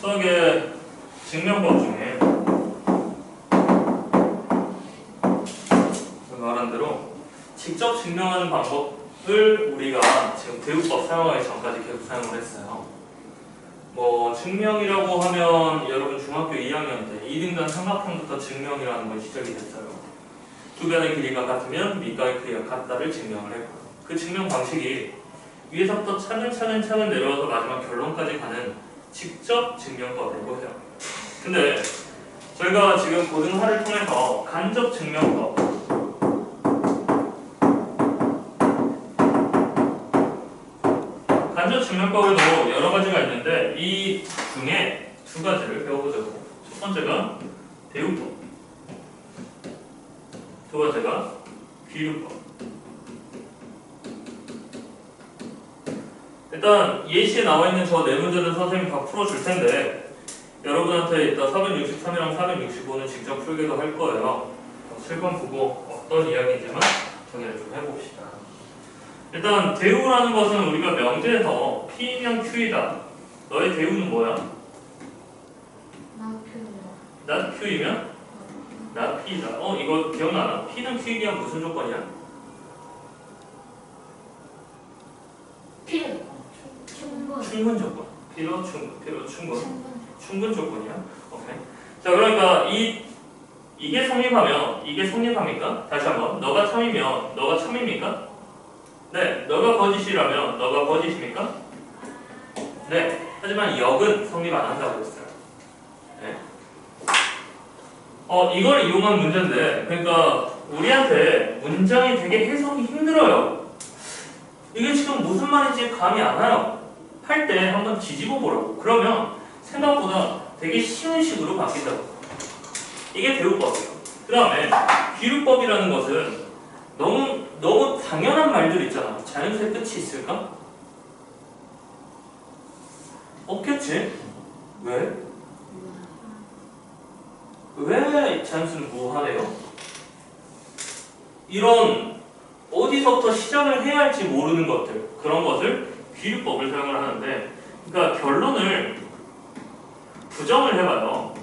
수학의 증명법 중에 말한 대로 직접 증명하는 방법을 우리가 지금 대우법 사용하기 전까지 계속 사용을 했어요. 뭐 증명이라고 하면 여러분 중학교 2학년 때 2등분 삼각형부터 증명이라는 건 시작이 됐어요. 두 변의 길이가 같으면 밑가의 크기가 같다를 증명을 했고, 그 증명 방식이 위에서부터 차근차근 내려와서 마지막 결론까지 가는 직접 증명법이라고 해요. 근데 저희가 지금 고등하를 통해서 간접 증명법, 간접 증명법에도 여러 가지가 있는데 이 중에 두 가지를 배워보자고. 첫 번째가 대우법, 두 번째가 귀류법. 일단 예시에 나와 있는 저 네 문제는 선생님이 다 풀어줄 텐데 여러분한테 이따 463이랑 465는 직접 풀기도 할 거예요. 실권 보고 어떤 이야기인지만 정리를 좀 해봅시다. 일단 대우라는 것은 우리가 명제에서 P면 Q이다. 너의 대우는 뭐야? not Q이면 not P이다. 이거 기억나나? P는 Q이기 위한 무슨 조건이야? 충분 조건. 필요 충분 조건이야. 오케이. 자, 그러니까 이게 성립하면 이게 성립합니까? 다시 한번. 너가 참이면 너가 참입니까? 네. 너가 거짓이라면 너가 거짓입니까? 네. 하지만 역은 성립 안 한다고 했어요. 네. 이걸 이용한 문제인데, 그러니까 우리한테 문장이 되게 해석이 힘들어요. 이게 지금 무슨 말인지 감이 안 와요. 할 때 한번 뒤집어 보라고. 그러면 생각보다 되게 쉬운 식으로 바뀐다고. 이게 대우법이에요. 그 다음에 귀류법이라는 것은 너무 당연한 말들 있잖아. 자연수의 끝이 있을까? 없겠지? 왜? 왜 자연수는 무한해요? 이런 어디서부터 시작을 해야 할지 모르는 것들, 그런 것을 귀류법을 사용을 하는데, 그러니까 결론을 부정을 해봐요.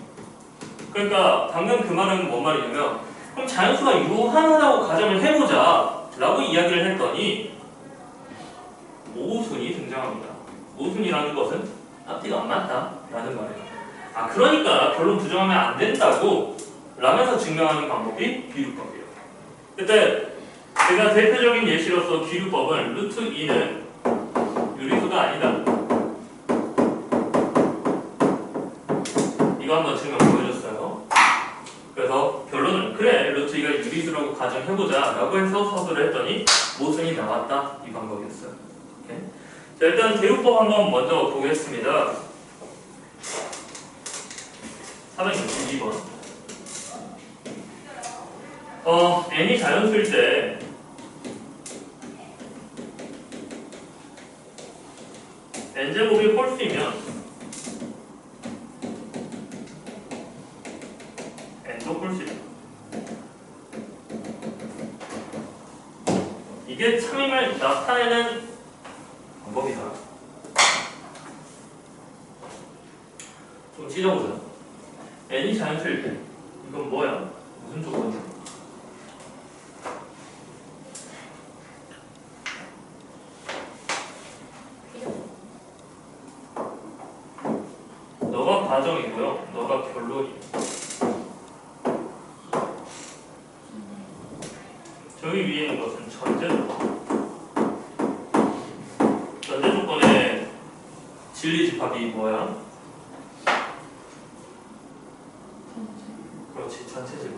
그러니까 방금 그 말은 뭔 말이냐면, 그럼 자연수가 유한하다고 가정을 해보자 라고 이야기를 했더니 모순이 등장합니다. 모순이라는 것은 앞뒤가 안 맞다 라는 말이에요. 그러니까 결론 부정하면 안 된다고 라면서 증명하는 방법이 귀류법이에요. 그때 제가 대표적인 예시로서 귀류법은 루트 2는 유리수가 아니다. 이거 한번 증명 보여줬어요. 그래서 결론은 그래, 루트 2가 유리수라고 가정해보자 라고 해서 서술을 했더니 모순이 나왔다. 이 방법이었어요. 오케이? 자, 일단 대우법 한번 먼저 보겠습니다. 462번. n이 자연수일 때 n제곱이 홀수이면 n도 홀수이다. 이게 참임을 나타내는 방법이다. 좀 찢어보자. n이 자연수일 때 이건 뭐야? 무슨 조건이야? 너가 과정이고요. 너가 결론이에요. 저기 위에 있는 것은 전제 조건. 전제 조건의 진리 집합이 뭐야? 그렇지, 전체 집합.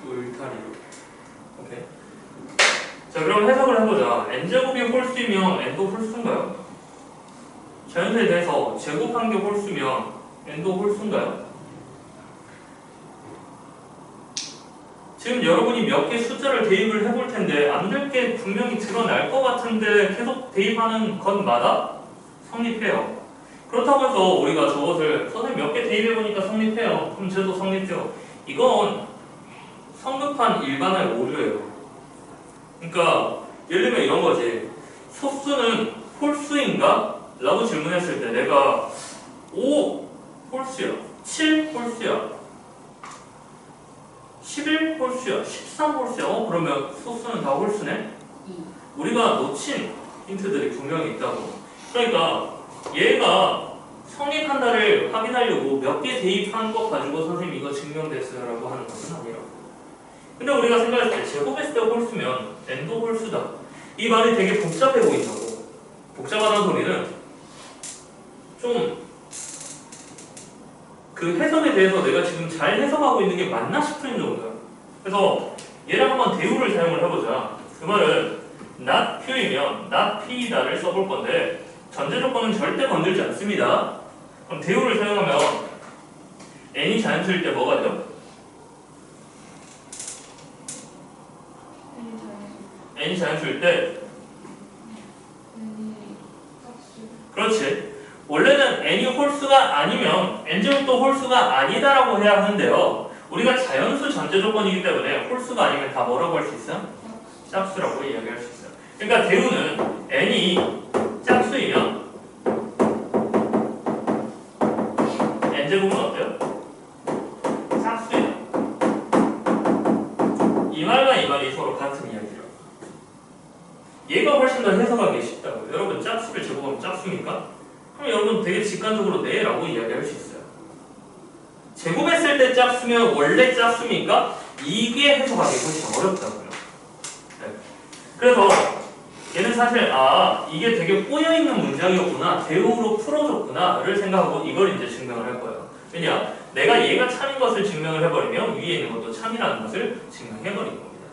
울타리로. 오케이. 자, 그럼 해석을 해보자. n제곱이 홀수이면 n도 홀수인가요? 자연수에 대해서 제곱한 게 홀수면 n도 홀수인가요? 지금 여러분이 몇 개 숫자를 대입을 해볼 텐데 안 될 게 분명히 드러날 것 같은데 계속 대입하는 것마다 성립해요. 그렇다고 해서 우리가 저것을 선생님 몇 개 대입해보니까 성립해요. 그럼 쟤도 성립해요. 이건 성급한 일반의 오류예요. 그러니까 예를 들면 이런 거지. 소수는 홀수인가? 라고 질문했을 때 내가 5 홀수야, 7 홀수야, 11 홀수야, 13 홀수야. 그러면 소수는 다 홀수네? 우리가 놓친 힌트들이 분명히 있다고. 그러니까 얘가 성립한다를 확인하려고 몇 개 대입한 거 가지고 선생님 이거 증명됐어요 라고 하는 것은 아니라고. 근데 우리가 생각했을 때 제곱했을 때 홀수면 n도 홀수다. 이 말이 되게 복잡해 보인다고. 복잡하다는 소리는 좀 그 해석에 대해서 내가 지금 잘 해석하고 있는 게 맞나 싶은 정도야. 그래서 얘를 한번 대우를 사용을 해보자. 그 말은 not q이면 not p다를 써볼 건데 전제 조건은 절대 건들지 않습니다. 그럼 대우를 사용하면 n이 자연수일 때 뭐가 돼요? n이 자연수일 때 그렇지. 원래는 n이 홀수가 아니면 n제곱도 홀수가 아니다라고 해야 하는데요. 우리가 자연수 전제 조건이기 때문에 홀수가 아니면 다 뭐라고 할 수 있어요? 짝수라고 이야기할 수 있어요. 그러니까 대우는 n이 짝수이면 n제곱은 어때요? 짝수예요. 이 말과 이 말이 서로 같은 이야기라고. 얘가 훨씬 더 해석하기 쉽다고. 여러분 짝수를 제곱하면 짝수입니까? 그럼 여러분 되게 직관적으로 네 라고 이야기할 수 있어요. 제곱했을 때 짝수면 원래 짝수입니까? 이게 해석하기 훨씬 어렵다고요. 네. 그래서 얘는 사실 이게 되게 꼬여있는 문장이었구나, 대우로 풀어줬구나를 생각하고 이걸 이제 증명을 할 거예요. 왜냐? 내가 얘가 참인 것을 증명을 해버리면 위에 있는 것도 참이라는 것을 증명해버린 겁니다.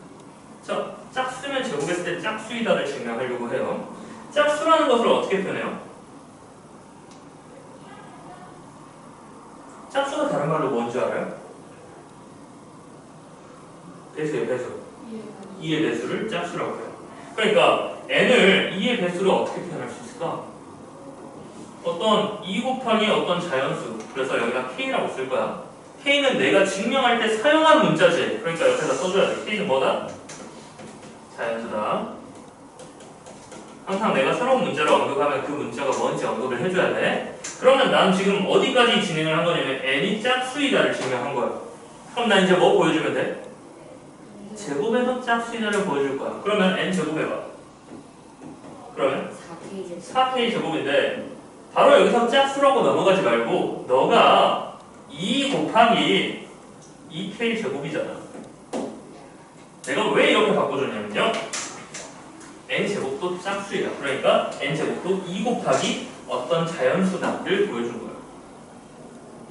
자, 짝수면 제곱했을 때 짝수이다를 증명하려고 해요. 짝수라는 것을 어떻게 표현해요? 짝수가 다른 말로 뭔지 알아요? 배수예요, 배수. 2의 배수를 짝수라고 해요. 그러니까 n을 2의 배수를 어떻게 표현할 수 있을까? 어떤 2 곱하기 어떤 자연수, 그래서 여기다 k라고 쓸 거야. k는 내가 증명할 때 사용한 문자재, 그러니까 옆에다 써줘야 돼. k는 뭐다? 자연수다. 항상 내가 새로운 문자를 언급하면 그 문자가 뭔지 언급을 해줘야 돼. 그러면 난 지금 어디까지 진행을 한 거냐면 n이 짝수이다를 증명한 거야. 그럼 난 이제 뭐 보여주면 돼? 제곱에서 짝수이다를 보여줄 거야. 그러면 n 제곱해봐. 그러면 4k 제곱인데 바로 여기서 짝수라고 넘어가지 말고 너가 2 곱하기 2k 제곱이잖아. 내가 왜 이렇게 바꿔줬냐면요, n제곱도 짝수이다. 그러니까 n제곱도 2 곱하기 어떤 자연수다를 보여준 거예요.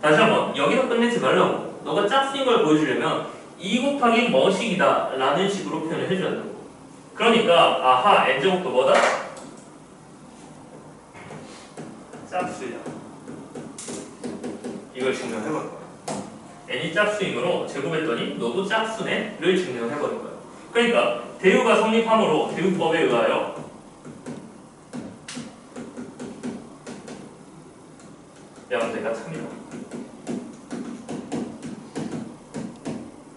다시 한번 여기서 끝내지 말라고. 너가 짝수인 걸 보여주려면 2 곱하기 뭐식이다 라는 식으로 표현을 해줘야 된다고. 그러니까 n제곱도 뭐다? 짝수이다. 이걸 증명해버린 거예요. n이 짝수이므로 제곱했더니 너도 짝수네를 증명해버린 거예요. 그러니까 대우가 성립함으로 대우법에 의하여 양대가 참이다.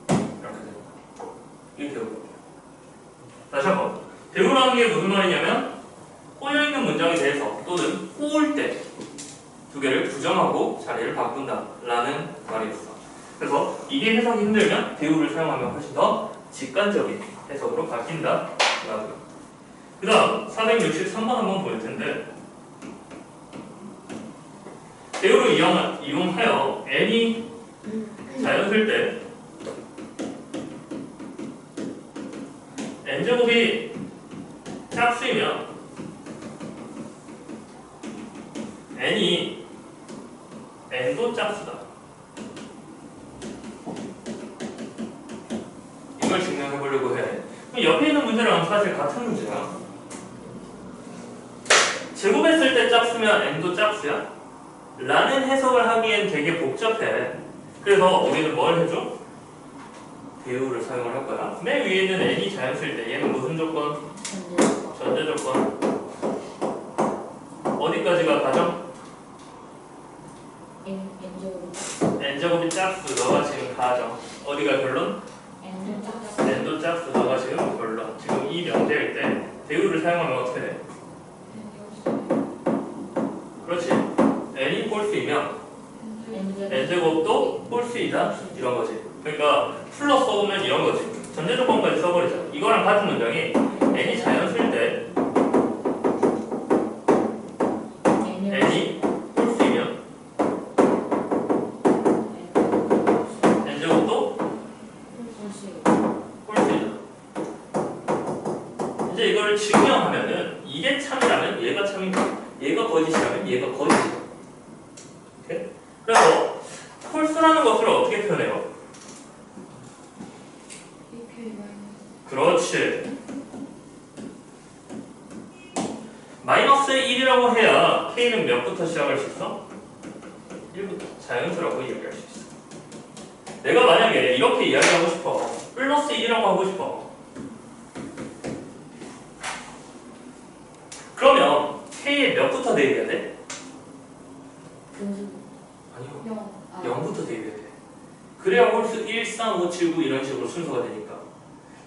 이렇게 됩니다. 이게 대우법이에요. 다시 한번, 대우라는 게 무슨 말이냐면 꼬여있는 문장에 대해서 또는 꼬을 때 두 개를 부정하고 자리를 바꾼다 라는 말이었어. 그래서 이게 해석이 힘들면 대우를 사용하면 훨씬 더 직관적인 해석으로 바뀐다 라고요. 그 다음 463번 한번 볼 텐데, 대우를 이용하여 n이 자연수일 때 n제곱이 짝수이면 n도 짝수다. 이걸 증명해보려고 해. 그럼 옆에 있는 문제랑 사실 같은 문제야. 제곱했을 때 짝수면 n도 짝수야? 라는 해석을 하기엔 되게 복잡해. 그래서 우리는 뭘 해줘? 대우를 사용을 할 거야. 맨 위에 있는 n이 자연수일 때 얘는 무슨 조건? 전제 조건. 어디까지가 가정? n제곱이 짝수. 너가 지금 가정. 어디가 결론? n도 짝수. 너가 지금 결론. 지금 이 명제일 때 대우를 사용하면 어떻게 돼? 그렇지. n이 홀수이면 n제곱도 홀수이다 이런 거지. 그러니까 풀로 써보면 이런 거지. 전제 조건까지 써버리자. 이거랑 같은 문장이 n이 자연수일 때 n이 홀수이면 n제곱도 홀수이다. 이제 이거를 증명하면은 이게 참이라면 얘가 참이고 얘가 거짓이라면 얘가 거짓이다. 오케이? 그래서 홀수라는 것을 어떻게 표현해요? 그렇지. 마이너스 1이라고 해야 k는 몇부터 시작할 수 있어? 1부터. 자연수라고 이야기할 수 있어. 내가 만약에 이렇게 이야기하고 싶어. 플러스 1이라고 하고 싶어. 그러면 k에 몇부터 대입해야 돼? 아니요. 0부터 대입해야 돼. 그래야 홀수 1, 3, 5, 7, 9 이런 식으로 순서가 되니까.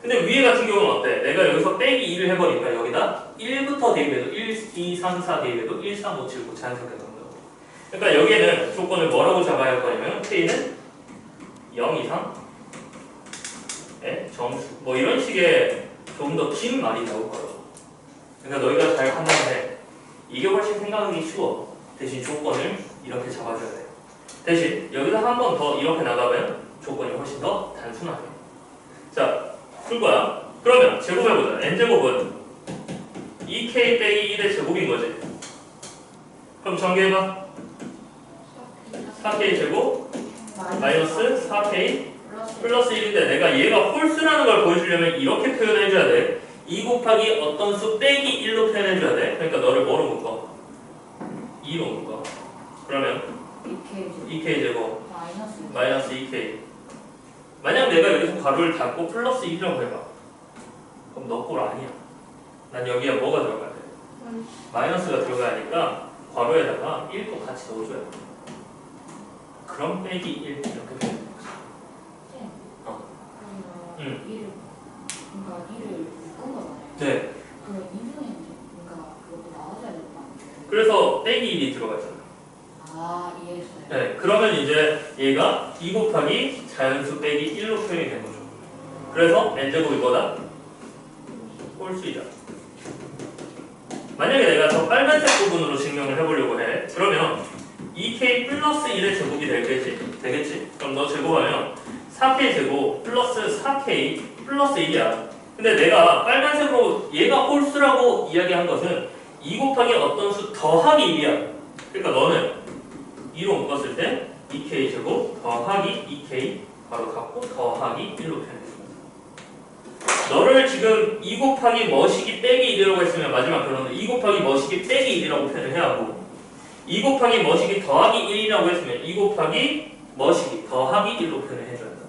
근데 위에 같은 경우는 어때? 내가 여기서 빼기 2를 해버리니까 여기다 1부터 대입해도 1, 2, 3, 4 대입해도 1, 3, 5, 7, 9 자연스럽게 나온다고. 그러니까 여기에는 조건을 뭐라고 잡아야 할 거냐면 k는 0 이상의 정수 뭐 이런 식의 조금 더 긴 말이 나올 거라고. 그러니까 너희가 잘 판단해. 이게 훨씬 생각하기 쉬워. 대신 조건을 이렇게 잡아줘야 돼. 대신 여기서 한 번 더 이렇게 나가면 조건이 훨씬 더 단순하게. 자, 풀 거야. 그러면 제곱해보자. n제곱은 2k 빼기 1의 제곱인 거지. 그럼 전개해봐. 4k 제곱 마이너스 4k 플러스 1인데 내가 얘가 홀수라는 걸 보여주려면 이렇게 표현해줘야 돼. 2 곱하기 어떤 수 빼기 1로 표현해줘야 돼. 그러니까 너를 뭐로 묶어? 2로 묶어. 그러면 2k 제곱 마이너스 2k. 만약 내가 여기서 괄호를 닫고 플러스 1이라고 해봐. 그럼 너 꼴 아니야. 난 여기에 뭐가 들어가야 돼? 마이너스가 들어가야 하니까 괄호에다가 1도 같이 넣어줘야 돼. 그럼 빼기 1 이렇게 표현해. 그러니까 1을 묶은 거잖아요. 네. 그럼 2분의 그러니까 그것도 나와줘야 될 거 아니에요? 그래서 빼기 1이 들어가잖아. 아, 이해했어요. 네. 그러면 이제 얘가 2 곱하기 자연수 빼기 1로 표현이 된 거죠. 그래서 n제곱이 뭐다? 홀수이다. 만약에 내가 저 빨간색 부분으로 증명을 해보려고 해. 그러면 2k 플러스 1의 제곱이 되겠지? 그럼 너 제곱하면 4k 제곱 플러스 4k 플러스 1이야. 근데 내가 빨간색으로 얘가 홀수라고 이야기한 것은 2 곱하기 어떤 수 더하기 1이야. 그러니까 너는 2로 묶었을 때 2k 제곱 더하기 2k 바로 갖고 더하기 1로 표현해줍니다. 너를 지금 2 곱하기 머시기 빼기 1이라고 했으면 마지막 결론은 2 곱하기 머시기 빼기 1이라고 표현을 해야 하고 2 곱하기 머시기 더하기 1이라고 했으면 2 곱하기 머시기 더하기 1로 표현을 해줘야 한다.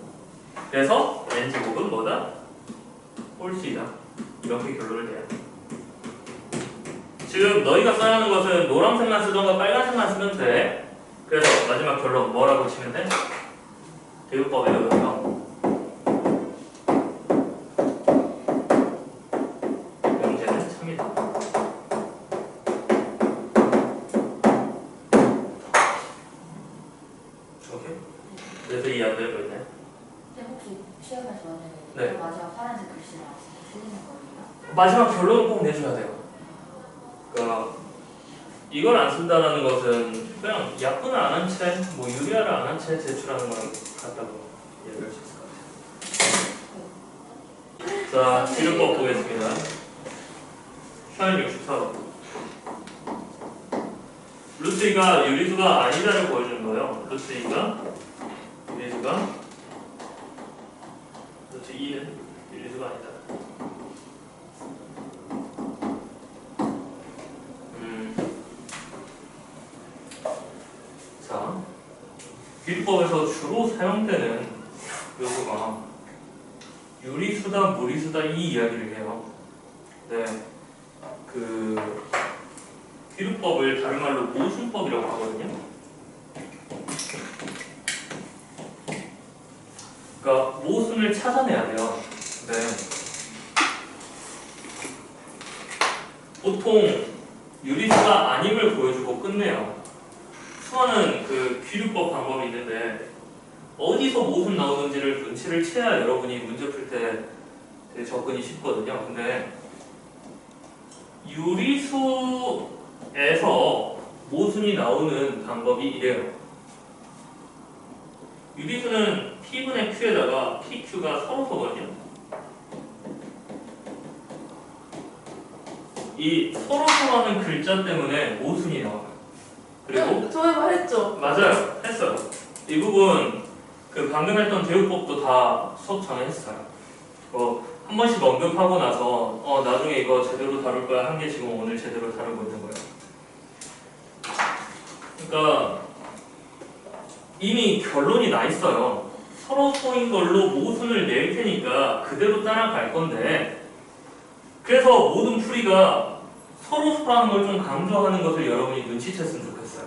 그래서 n제곱은 뭐다? 홀수이다. 이렇게 결론을 내야 돼. 지금 너희가 써야 하는 것은 노란색만 쓰던가 빨간색만 쓰면 돼. 그래서 마지막 결론 뭐라고 치면 돼? 대우법에 의해서 명제는 참이다. 오케이? 그래서 이해 안 되는 거 있나요? 근데 혹시 시험에서 네. 그 마지막 파란색 글씨랑 틀리는 거예요? 마지막 결론을 꼭 내줘야 돼요. 그러니까 이걸 안 쓴다는 것은 그냥 약분을 안 한 채, 뭐 유리화를 안 한 채 제출하는 거랑 같다고 얘기할 수 있을 것 같아요. 자, 기름법 보겠습니다. 시간 64번. 루트 2가 유리수가 아니다를 보여주는 거예요. 루트 2가 유리수가 루트 2는 유리수가 아니다. 자, 기법에서 주로 사용되는 요소가 유리수다, 무리수다 이 이야기를 해요. 네, 그 기법을 다른 말로 모순법이라고 하거든요. 그러니까 모순을 찾아내야 돼요. 네. 보통 유리수가 아님을 보여주고 끝내요. 수화는 그 귀류법 방법이 있는데 어디서 모순 나오는지를 눈치를 채야 여러분이 문제 풀 때 되게 접근이 쉽거든요. 근데 유리수에서 모순이 나오는 방법이 이래요. 유리수는 P분의 Q에다가 PQ가 서로서거든요. 이 서로서라는 글자 때문에 모순이 나와요. 그리고 저희 말했죠. 맞아요. 했어요. 이 부분 그 방금 했던 대우법도 다 수업 전에 했어요. 한 번씩 언급하고 나서 나중에 이거 제대로 다룰 거야 한 게 지금 오늘 제대로 다루고 있는 거예요. 그러니까 이미 결론이 나 있어요. 서로서인 걸로 모순을 낼 테니까 그대로 따라갈 건데 그래서 모든 풀이가 서로서라는 걸 좀 강조하는 것을 여러분이 눈치챘으면 좋겠어요.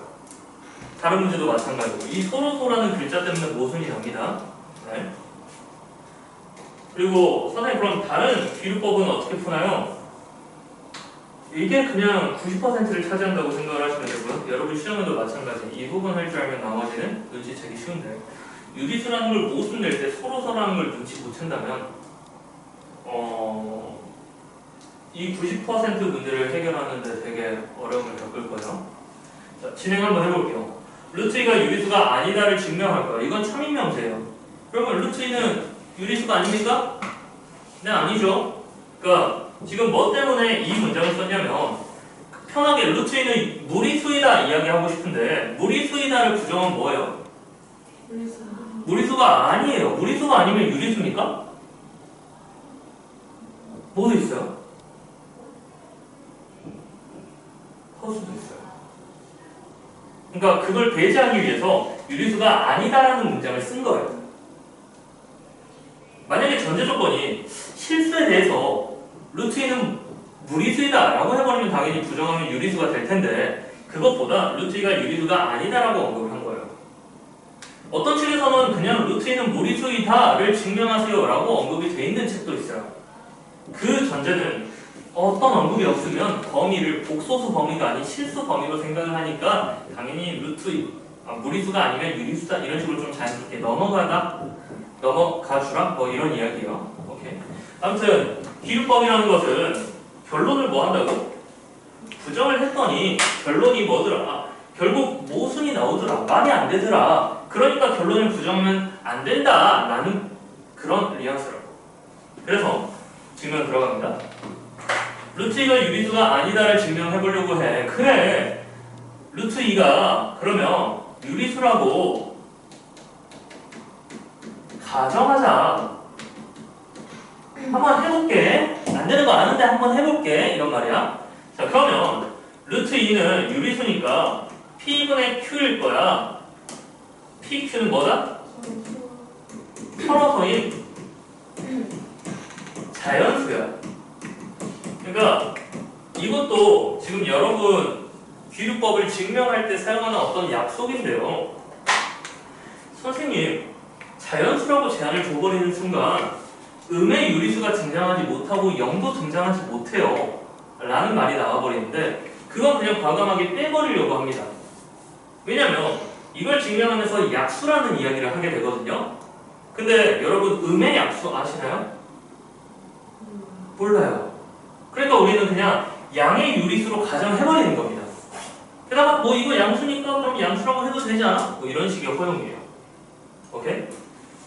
다른 문제도 마찬가지고 이 서로서라는 글자 때문에 모순이 납니다. 네. 그리고 선생님 그럼 다른 비율법은 어떻게 푸나요? 이게 그냥 90%를 차지한다고 생각을 하시면 되고요. 여러분 시험에도 마찬가지. 이 부분 할 줄 알면 나머지는 눈치채기 쉬운데 유리수라는 걸 모순 낼 때 서로서라는 걸 눈치 못 챈다면 이 90% 문제를 해결하는데 되게 어려움을 겪을 거예요. 자, 진행 한번 해볼게요. 루트 2가 유리수가 아니다를 증명할 거예요. 이건 참임명세예요. 그러면 루트 2는 유리수가 아닙니까? 네, 아니죠. 그러니까 지금 뭐 때문에 이 문장을 썼냐면 편하게 루트 2는 무리수이다 이야기하고 싶은데 무리수이다를 부정은 뭐예요? 무리수가 아니에요. 무리수가 아니면 유리수입니까? 뭐도 있어요? 허수도 있어요. 그러니까 그걸 배제하기 위해서 유리수가 아니다라는 문장을 쓴 거예요. 만약에 전제 조건이 실수에 대해서 루트 2는 무리수이다 라고 해버리면 당연히 부정하면 유리수가 될 텐데 그것보다 루트 2가 유리수가 아니다라고 언급을 한 거예요. 어떤 책에서는 그냥 루트 2는 무리수이다를 증명하세요 라고 언급이 돼 있는 책도 있어요. 그 전제는 어떤 언급이 없으면 범위를 복소수 범위가 아닌 실수 범위로 생각을 하니까 당연히 무리수가 아니면 유리수다 이런 식으로 좀 자연스럽게 넘어가 주라 뭐 이런 이야기예요. 오케이. 아무튼 비율법이라는 것은 결론을 뭐 한다고? 부정을 했더니 결론이 뭐더라? 결국 모순이 나오더라. 말이 안 되더라. 그러니까 결론을 부정하면 안 된다 라는 그런 뉘앙스라고. 그래서 증명 들어갑니다. 루트 2가 유리수가 아니다를 증명해보려고 해. 그래. 루트 2가 그러면 유리수라고 가정하자. 한번 해볼게. 안 되는 거 아는데 한번 해볼게. 이런 말이야. 자, 그러면 루트 2는 유리수니까 P분의 Q일 거야. PQ는 뭐다? 서로서인 자연수야. 그러니까 이것도 지금 여러분 귀류법을 증명할 때 사용하는 어떤 약속인데요. 선생님, 자연수라고 제한을 줘버리는 순간 음의 유리수가 등장하지 못하고 0도 등장하지 못해요 라는 말이 나와버리는데 그건 그냥 과감하게 빼버리려고 합니다. 왜냐면 이걸 증명하면서 약수라는 이야기를 하게 되거든요. 근데 여러분 음의 약수 아시나요? 몰라요. 그러니까 우리는 그냥 양의 유리수로 가정해버리는 겁니다. 게다가 뭐 이거 양수니까 그럼 양수라고 해도 되지 않아? 뭐 이런 식의 허용이에요. 오케이?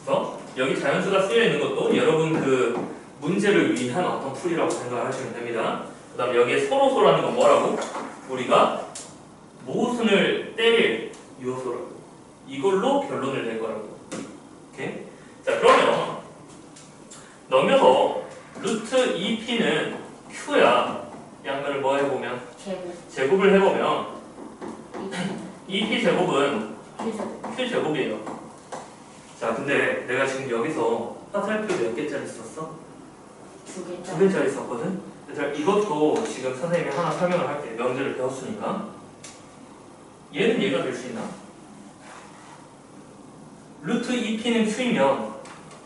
그래서 여기 자연수가 쓰여있는 것도 여러분 그 문제를 위한 어떤 풀이라고 생각하시면 됩니다. 그 다음에 여기에 서로소라는 건 뭐라고? 우리가 모순을 때릴 요소라고. 이걸로 결론을 낼 거라고. 오케이? 자, 그러면 넘겨서 루트 2p는 q야. 양면을 뭐 해보면? 제곱을 해보면 2p 제곱은 q 제곱이에요. 자, 근데 내가 지금 여기서 화살표 몇 개짜리 썼어? 두 개짜리 썼거든? 얘들아, 이것도 지금 선생님이 하나 설명을 할게. 명제를 배웠으니까. 얘는 얘가 될 수 있나? 루트 2p는 q이면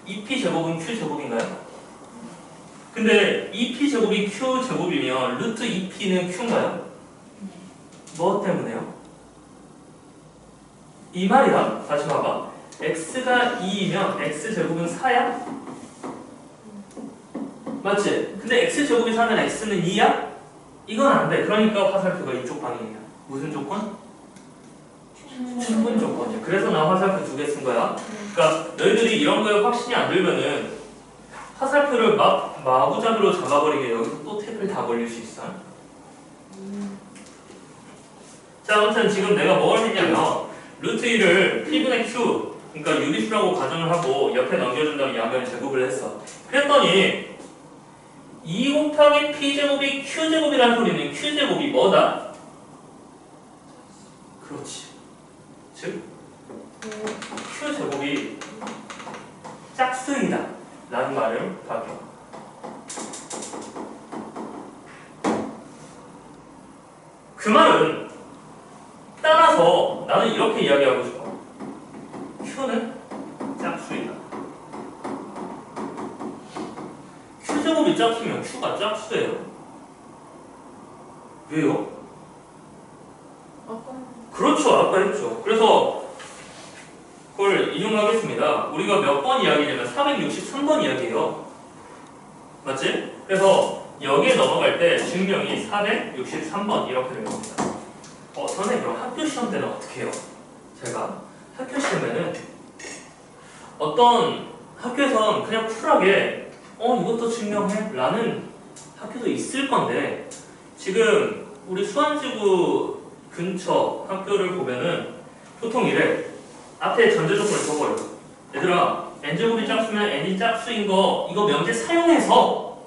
2p 제곱은 q 제곱인가요? 근데 2p 제곱이 q 제곱이면 루트 2p는 q인가요? 뭐 때문에요? 이 말이야. 다시 봐봐. x가 2이면 x제곱은 4야? 맞지? 근데 x제곱이 4면 x는 2야? 이건 안 돼. 그러니까 화살표가 이쪽 방향이야. 무슨 조건? 충분 조건이야. 그래서 나 화살표 2개 쓴 거야. 그러니까 너희들이 이런 거에 확신이 안 들면은 화살표를 마구잡이로 잡아버리게 여기서 또 태클 다 걸릴 수 있어. 자, 아무튼 지금 내가 뭘 했냐면 루트 1을 p분의 q, 그러니까 유리수라고 가정을 하고 옆에 넘겨준 다음에 양변을 제곱을 했어. 그랬더니 2 곱하기 p제곱이 q제곱이라는 소리는 q제곱이 뭐다? 그렇지. 즉 q제곱이 짝수이다 라는 말을 가져. 그 말은 따라서 나는 이렇게 이야기하고 싶어. q는 짝수이다. q제곱이 짝수면 q가 짝수예요. 왜요? 그렇죠. 아까 했죠. 그래서 그걸 인용하겠습니다. 우리가 몇 번 이야기냐면 463번 이야기예요. 맞지? 그래서 여기에 넘어갈 때 증명이 463번 이렇게 되는 겁니다. 선생님 그럼 학교 시험 때는 어떻게 해요? 제가 학교 시험에는 어떤 학교에선 그냥 쿨하게 이것도 증명해? 라는 학교도 있을 건데 지금 우리 수원지구 근처 학교를 보면은 보통 이래. 앞에 전제조건을 써버려. 얘들아 n제곱이 짝수면 n이 짝수인 거 이거 명제 사용해서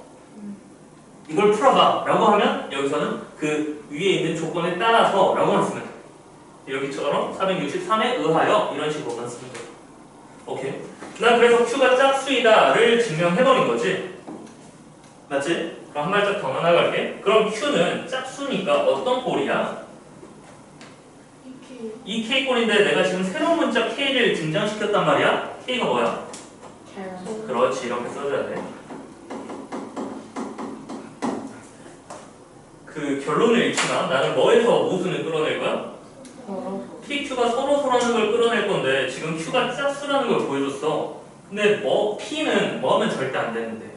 이걸 풀어봐 라고 하면 여기서는 그 위에 있는 조건에 따라서 라고만 쓰면 돼. 여기처럼 463에 의하여 이런 식으로만 쓰면 돼. 오케이. 난 그래서 q가 짝수이다를 증명해버린 거지. 맞지? 그럼 한 발짝 더 나갈게. 그럼 q는 짝수니까 어떤 꼴이야? 이 K꼴인데 내가 지금 새로운 문자 K를 등장시켰단 말이야? K가 뭐야? 그렇지, 이렇게 써줘야 돼. 그 결론을 읽지마. 나는 뭐에서 모순을 끌어낼 거야? PQ가 서로서라는 걸 끌어낼 건데 지금 Q가 짝수라는 걸 보여줬어. 근데 P는 뭐하면 절대 안 되는데.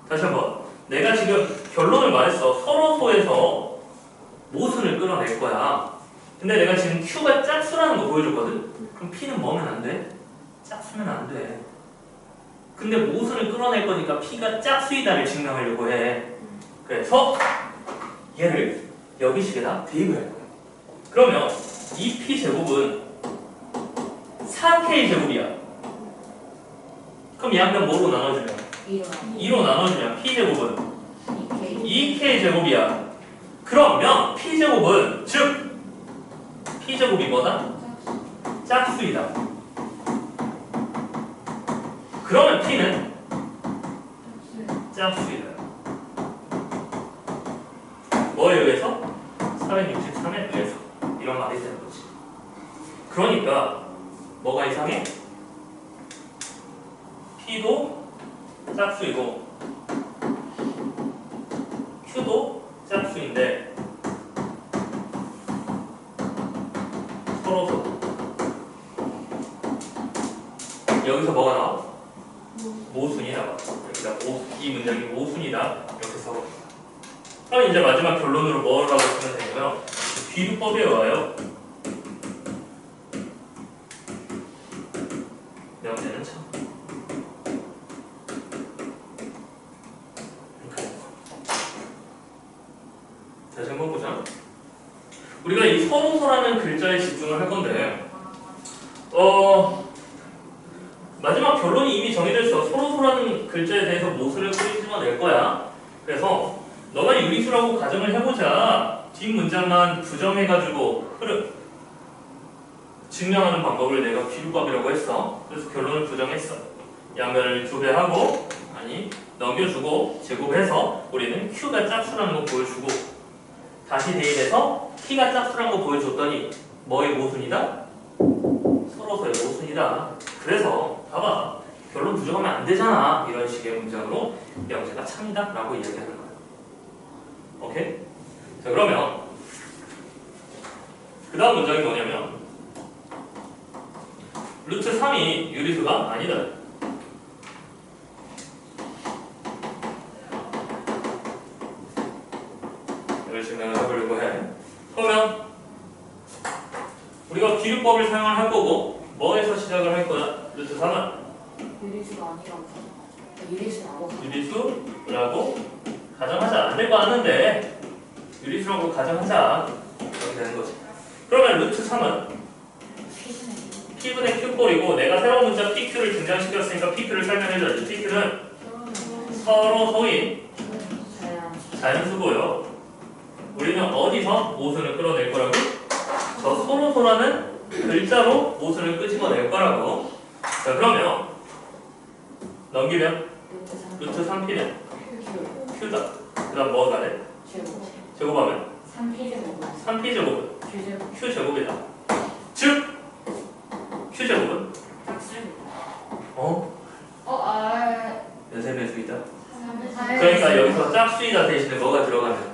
다시 한번. 내가 지금 결론을 말했어. 서로소에서 모순을 끌어낼 거야. 근데 내가 지금 Q가 짝수라는 거 보여줬거든? 그럼 P는 뭐면 안 돼? 짝수면 안 돼. 근데 모순을 끌어낼 거니까 P가 짝수이다를 증명하려고 해. 그래서 얘를 여기식에다 대입을 할 거야. 그러면 이 P제곱은 4K제곱이야. 그럼 이 한변 뭐로 나눠주면? 2로 나눠주면 P제곱은 2K제곱이야. 그러면 P제곱은 즉 P제곱이 뭐다? 짝수이다. 그러면 P는 짝수이다. 뭐에 의해서? 463에 의해서. 이런 말이 되는 거지. 그러니까 뭐가 이상해? P도 짝수이고 Q도 짝수인데 서로서 여기서 뭐가 나와? 모순이 나와. 여기다 이 문장이 모순이다 이렇게 써버려. 그럼 이제 마지막 결론으로 뭐라고 쓰면 되냐면 비교법에 의하여 명제는 참 다시 한번 보자. 우리가 이 서로서라는 글자에 집중을 할 건데 마지막 결론이 이미 정해져 있어. 서로서라는 글자에 대해서 모순을 끄집어낼 거야. 그래서 너가 유리수라고 가정을 해보자. 뒷문장만 부정해가지고 증명하는 방법을 내가 비교법이라고 했어. 그래서 결론을 부정했어. 양변을 조배하고 넘겨주고 제곱해서 우리는 Q가 짝수라는 거 보여주고 다시 대입해서 P가 짝수라는 거 보여줬더니 뭐의 모순이다? 서로서의 모순이다. 그래서 봐봐. 결론 부정하면 안 되잖아. 이런 식의 문장으로 명제가 참이다 라고 이야기하는 거야. 오케이? 자, 그러면 그 다음 문장이 뭐냐면 루트 3이 유리수가 아니다. 이걸 증명을 해보려고 해. 그러면 우리가 비율법을 사용을 할 거고 뭐에서 시작을 할 거야? 루트 3은 유리수가 아니라고. 유리수라고. 유리수라고 가정하자. 안 될 거 아는데 유리수라고 가정하자. 이렇게 되는 거지. 그러면 루트 3은 P분의 Q꼴이고 내가 새로운 문자 PQ를 등장시켰으니까 PQ를 설명해줘야지. PQ는 서로 소인 자연수고요. 우리는 어디서 모순을 끌어낼 거라고? 저 서로소라는 글자로 모순을 끄집어낼 거라고. 자, 그러면 넘기면 루트 3P는 Q다. 그 다음 뭐가 돼? 제곱하면 3P 제곱은 Q 제곱이다. 즉 Q 제곱은 몇의 배수이다? 그러니까 여기서 짝수이다 대신에 뭐가 들어가면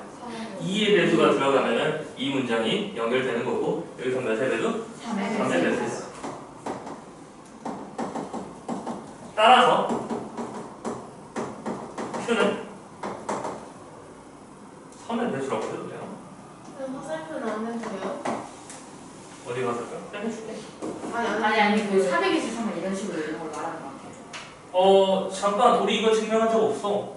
2의 배수가 들어가면 이 문장이 연결되는 거고 여기서 몇의 배수? 3의 배수. 따라서 Q는 3의 배수라고 해도 돼요. 화살표는 안 해도 돼요? 어디 갔을까? 빼내줄게. 아니 그 423을 이런 식으로 이런 걸 말하는 것 같아요. 잠깐 우리 이거 증명한 적 없어.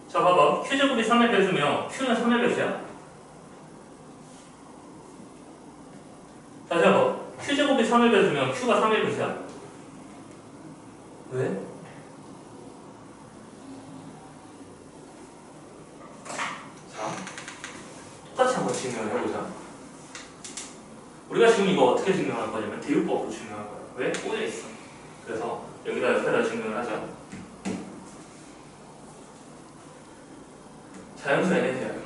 자, 봐봐. Q제곱이 3의 배수면 Q는 3의 배수야? 다시 한번. Q제곱이 3의 배수면 Q가 3의 배수야? 왜? 자, 똑같이 한번 증명을 해보자. 우리가 지금 이거 어떻게 증명할 거냐면 대유법으로 증명할 거야. 왜? 꼬여있어. 그래서 여기다 옆에다 증명을 하자. 자연수 n에 대하여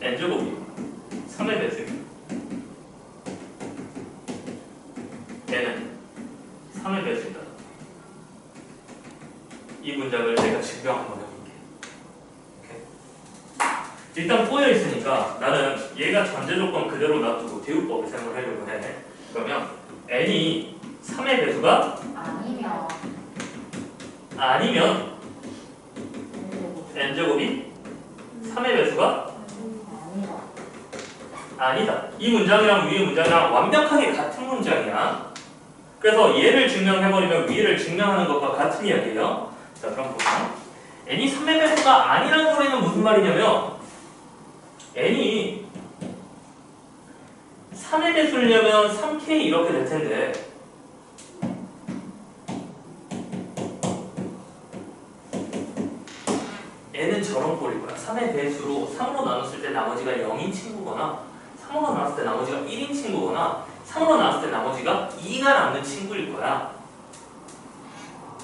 n제곱이 3의 배수이면 n은 3의 배수이다. 이 문장을 내가 증명 한번 해볼게. 오케이? 일단 꼬여 있으니까 나는 얘가 전제 조건 그대로 놔두고 대우법을 사용을 하려고 해. 그러면 n이 3의 배수가 아니면 n제곱이 3의 배수가 아니다. 이 문장이랑 위의 문장이랑 완벽하게 같은 문장이야. 그래서 얘를 증명해버리면 위를 증명하는 것과 같은 이야기예요. 자, 그럼 보자. n이 3의 배수가 아니라는 소리는 무슨 말이냐면 n이 3의 배수려면 3k 이렇게 될 텐데 n은 저런 꼴일 거야. 3의 배수로 3으로 나눴을 때 나머지가 0인 친구거나 3으로 나눴을 때 나머지가 1인 친구거나 3으로 나눴을 때 나머지가 2가 남는 친구일 거야.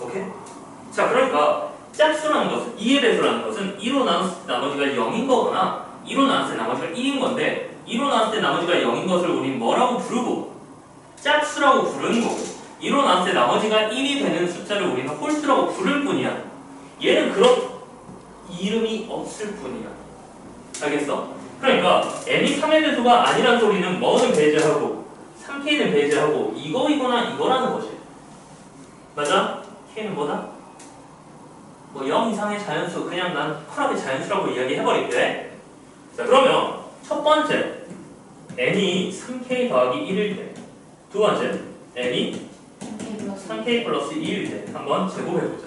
오케이? 자, 그러니까 짝수라는 것은 2의 배수라는 것은 2로 나눴을 때 나머지가 0인 거거나 2로 나눴을 때 나머지가 1인 건데 2로 나눴을 때 나머지가 0인 것을 우린 뭐라고 부르고 짝수라고 부르는 거고 2로 나눴을 때 나머지가 1이 되는 숫자를 우리는 홀수라고 부를 뿐이야. 얘는 그런 이름이 없을 뿐이야. 알겠어? 그러니까 n이 3의 배수가 아니란 소리는 뭐는 배제하고 3k는 배제하고 이거이거나 이거라는 거지. 맞아? k는 뭐다? 뭐 0 이상의 자연수, 그냥 난 쿨하게 자연수라고 이야기해버릴게. 자, 그러면 첫 번째 n이 3k 더하기 1일 때, 두 번째 n이 3k 플러스 2일 때 한번 제곱해보자.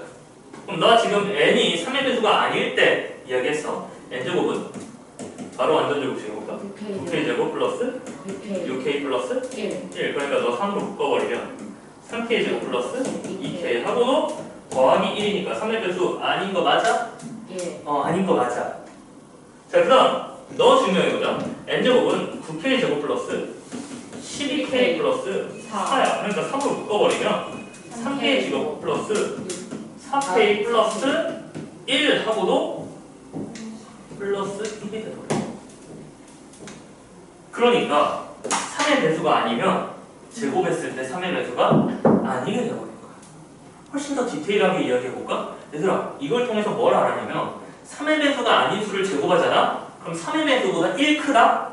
그럼 나 지금 n이 3의 배수가 아닐 때 이야기했어. n제곱은 바로 완전 제곱 제곱이다. 6k 제곱 플러스 6k 플러스 1. 그러니까 너 3으로 묶어버리면 3k 제곱 플러스 2k 하고 더하기 1이니까 3의 배수 아닌 거 맞아? 예. 아닌 거 맞아. 자, 그 다음 너 증명해보자. n제곱은 9k 제곱 플러스 12k 플러스 4야. 그러니까 3으로 묶어버리면 3k 제곱 플러스 4k 플러스 1 하고도 플러스 1이 되더라. 그러니까 3의 배수가 아니면 제곱했을 때 3의 배수가 아니게 되어버린 거야. 훨씬 더 디테일하게 이야기해볼까? 얘들아, 이걸 통해서 뭘 알았냐면 3의 배수가 아닌 수를 제곱하잖아? 그럼 3의 배수보다 1 크다?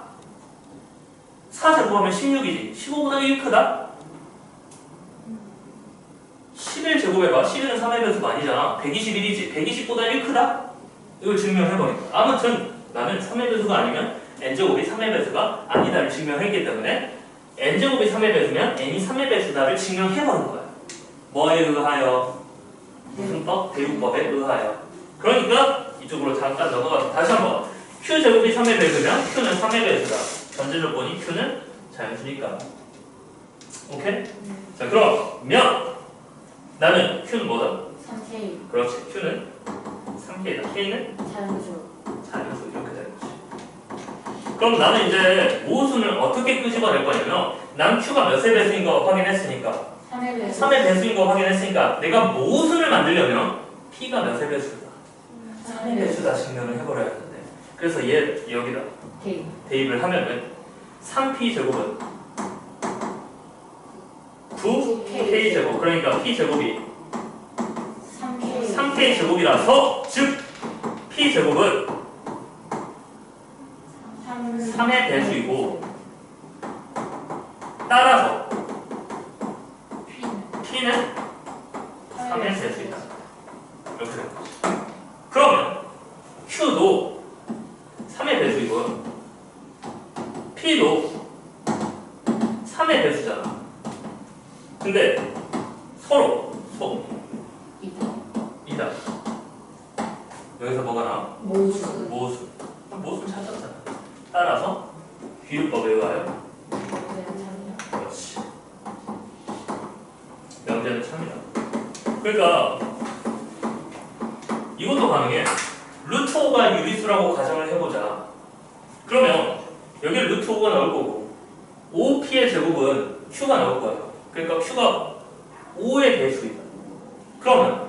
4 제곱하면 16이지. 15보다 1 크다? 11 제곱해봐. 11은 3의 배수가 아니잖아. 121이지. 120보다 1 크다? 이걸 증명해버린다. 아무튼 나는 3의 배수가 아니면 n제곱이 3의 배수가 아니다를 증명했기 때문에 n제곱이 3의 배수면 n이 3의 배수다를 증명해버린 거야. 뭐에 의하여? 무슨 법? 대우법에 의하여. 그러니까 이쪽으로 잠깐 넘어가서 다시 한번 q제곱이 3의 배수면 q는 3의 배수다. 전제 조건이 q는 자연수니까. 오케이? 자 그러면 나는 q는 뭐다? 3K 그렇지. q는 3k다. k는 자연수. 자연수 이렇게 되는 거지. 그럼 나는 이제 모순을 어떻게 끄집어낼 거냐면 난 q가 몇의 배수인 거 확인했으니까 3의 배수. 3의 배수인 거 확인했으니까 내가 모순을 만들려면 p가 몇의 배수다? 3의 배수다 증명을 해버려야 하는데 그래서 얘 여기다 K. 대입을 하면은 3p 제곱은 9k 제곱 그러니까 p 제곱이 3K. 3k 제곱이라서 즉 p 제곱은 3의 배수이고 따라서 p는 3의 배수이다. 이렇게 되는 거지. 그러면 q도 3의 배수이고 p도 3의 배수잖아. 근데 서로 이다. 여기서 뭐가 나와? 모수. 모순 찾았잖아. 따라서 비율법에 의하여 그렇지. 명제는 참이다. 그러니까 이것도 가능해. 루트 5가 유리수라고 가정을 해보자. 그러면 여기 루트 5가 나올 거고 5p의 제곱은 q가 나올 거예요. 그러니까 q가 5의 배수이다. 그러면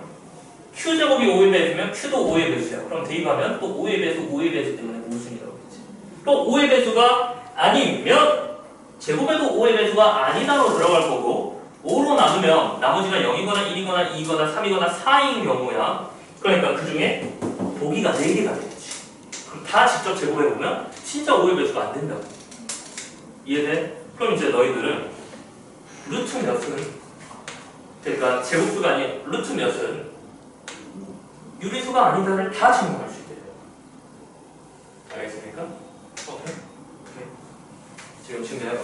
q제곱이 5의 배수면 q도 5의 배수야. 그럼 대입하면 또 5의 배수 때문에 모순이 나오겠지. 또 5의 배수가 아니면 제곱에도 5의 배수가 아니다로 들어갈 거고 5로 나누면 나머지가 0이거나 1이거나 2이거나 3이거나 4인 경우야. 그러니까 그 중에 보기가 4개가 되겠지. 그럼 다 직접 제곱해보면 진짜 5의 배수가 안 된다고. 이해돼? 그럼 이제 너희들은 루트 몇은 그러니까 제곱수가 아닌 루트 몇은 유리수가 아니다를 다 증명할 수 있게 돼요. 알겠습니까? 오케이. 지금 증명해봐.